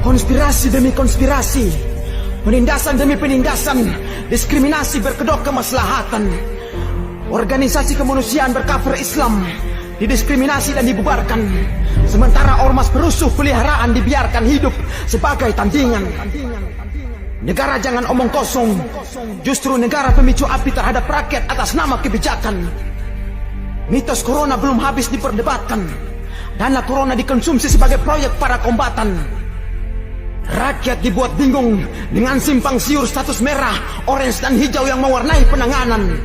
Konspirasi demi konspirasi, penindasan demi penindasan, diskriminasi berkedok kemaslahatan. Organisasi kemanusiaan bercover Islam didiskriminasi dan dibubarkan, sementara ormas perusuh peliharaan dibiarkan hidup sebagai tandingan. Negara jangan omong kosong, justru negara pemicu api terhadap rakyat atas nama kebijakan. Mitos corona belum habis diperdebatkan, dana corona dikonsumsi sebagai proyek para kombatan. Rakyat dibuat bingung dengan simpang siur status merah, orange dan hijau yang mewarnai penanganan.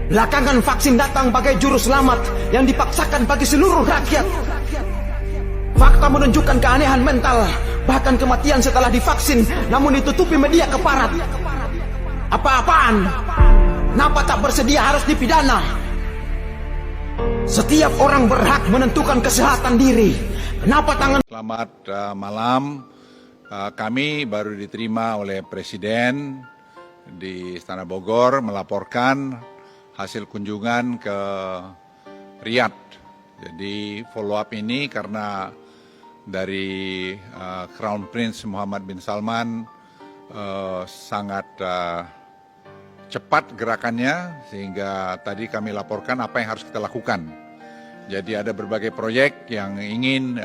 Belakangan vaksin datang bagai juru selamat yang dipaksakan bagi seluruh rakyat. Fakta menunjukkan keanehan mental, bahkan kematian setelah divaksin namun ditutupi media keparat. Apa-apaan? Kenapa tak bersedia harus dipidana? Setiap orang berhak menentukan kesehatan diri. Kenapa tangan... Selamat malam. Kami baru diterima oleh Presiden di Istana Bogor melaporkan hasil kunjungan ke Riyadh. Jadi follow up ini karena dari Crown Prince Muhammad bin Salman sangat cepat gerakannya, sehingga tadi kami laporkan apa yang harus kita lakukan. Jadi ada berbagai proyek yang ingin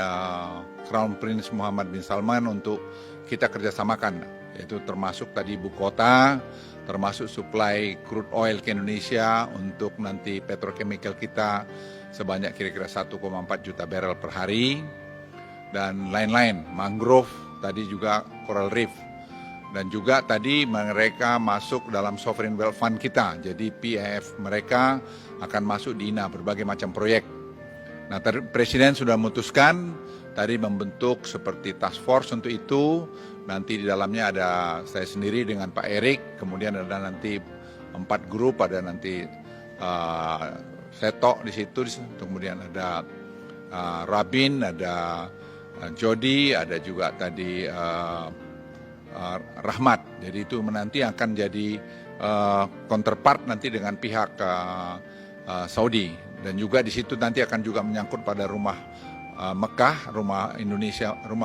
Crown Prince Muhammad bin Salman untuk kita kerjasamakan, yaitu termasuk tadi ibu kota, termasuk supply crude oil ke Indonesia untuk nanti petrochemical kita sebanyak kira-kira 1,4 juta barrel per hari, dan lain-lain, mangrove, tadi juga coral reef. Dan juga tadi mereka masuk dalam sovereign wealth fund kita, jadi PIF mereka akan masuk di INA, berbagai macam proyek. Nah, Presiden sudah memutuskan tadi membentuk seperti task force untuk itu. Nanti di dalamnya ada saya sendiri dengan Pak Erik, kemudian ada nanti 4 grup, ada nanti Seto di situ, kemudian ada Rabin, ada Jody, ada juga tadi Rahmat. Jadi itu nanti akan jadi counterpart nanti dengan pihak Saudi. Dan juga di situ nanti akan juga menyangkut pada rumah Mekah, rumah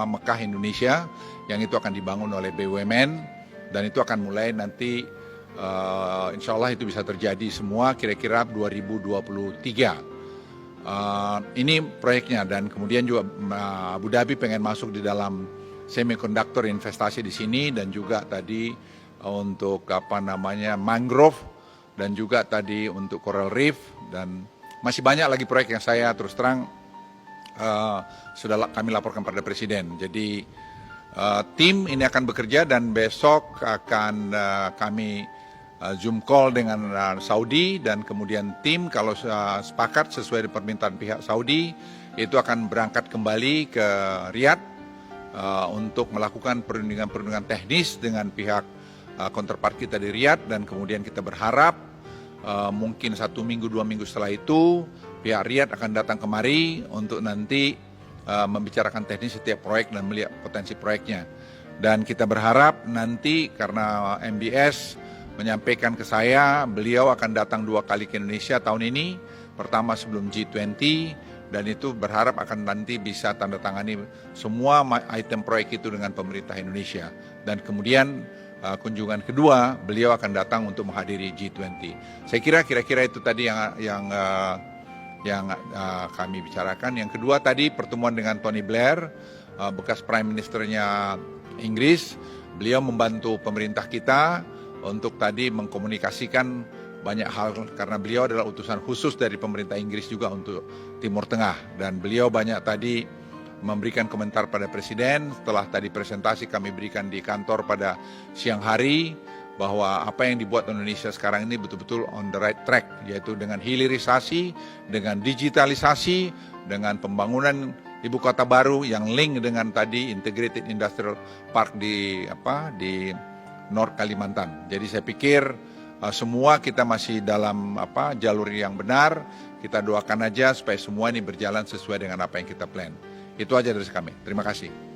Mekah Indonesia yang itu akan dibangun oleh BUMN, dan itu akan mulai nanti insya Allah itu bisa terjadi semua kira-kira 2023. Ini proyeknya, dan kemudian juga Abu Dhabi pengen masuk di dalam semiconductor investasi di sini, dan juga tadi untuk mangrove, dan juga tadi untuk coral reef, dan masih banyak lagi proyek yang saya terus terang sudah kami laporkan pada Presiden. Jadi tim ini akan bekerja, dan besok akan kami Zoom call dengan Saudi, dan kemudian tim kalau sepakat sesuai dengan permintaan pihak Saudi itu akan berangkat kembali ke Riyadh untuk melakukan perundingan teknis dengan pihak counterpart kita di Riyadh, dan kemudian kita berharap mungkin 1 minggu 2 minggu setelah itu pihak Riyadh akan datang kemari untuk nanti membicarakan teknis setiap proyek dan melihat potensi proyeknya. Dan kita berharap nanti, karena MBS menyampaikan ke saya, beliau akan datang 2 kali ke Indonesia tahun ini, pertama sebelum G20, dan itu berharap akan nanti bisa tanda tangani semua item proyek itu dengan pemerintah Indonesia. Dan kemudian kunjungan kedua, beliau akan datang untuk menghadiri G20. Saya kira-kira itu tadi yang kami bicarakan. Yang kedua tadi pertemuan dengan Tony Blair, bekas Prime Ministernya Inggris. Beliau membantu pemerintah kita untuk tadi mengkomunikasikan banyak hal, karena beliau adalah utusan khusus dari pemerintah Inggris juga untuk Timur Tengah. Dan beliau banyak tadi memberikan komentar pada Presiden. Setelah tadi presentasi kami berikan di kantor pada siang hari, bahwa apa yang dibuat Indonesia sekarang ini betul-betul on the right track, yaitu dengan hilirisasi, dengan digitalisasi, dengan pembangunan ibu kota baru yang link dengan tadi Integrated Industrial Park di North Kalimantan. Jadi saya pikir semua kita masih dalam jalur yang benar. Kita doakan aja supaya semua ini berjalan sesuai dengan apa yang kita plan. Itu aja dari kami. Terima kasih.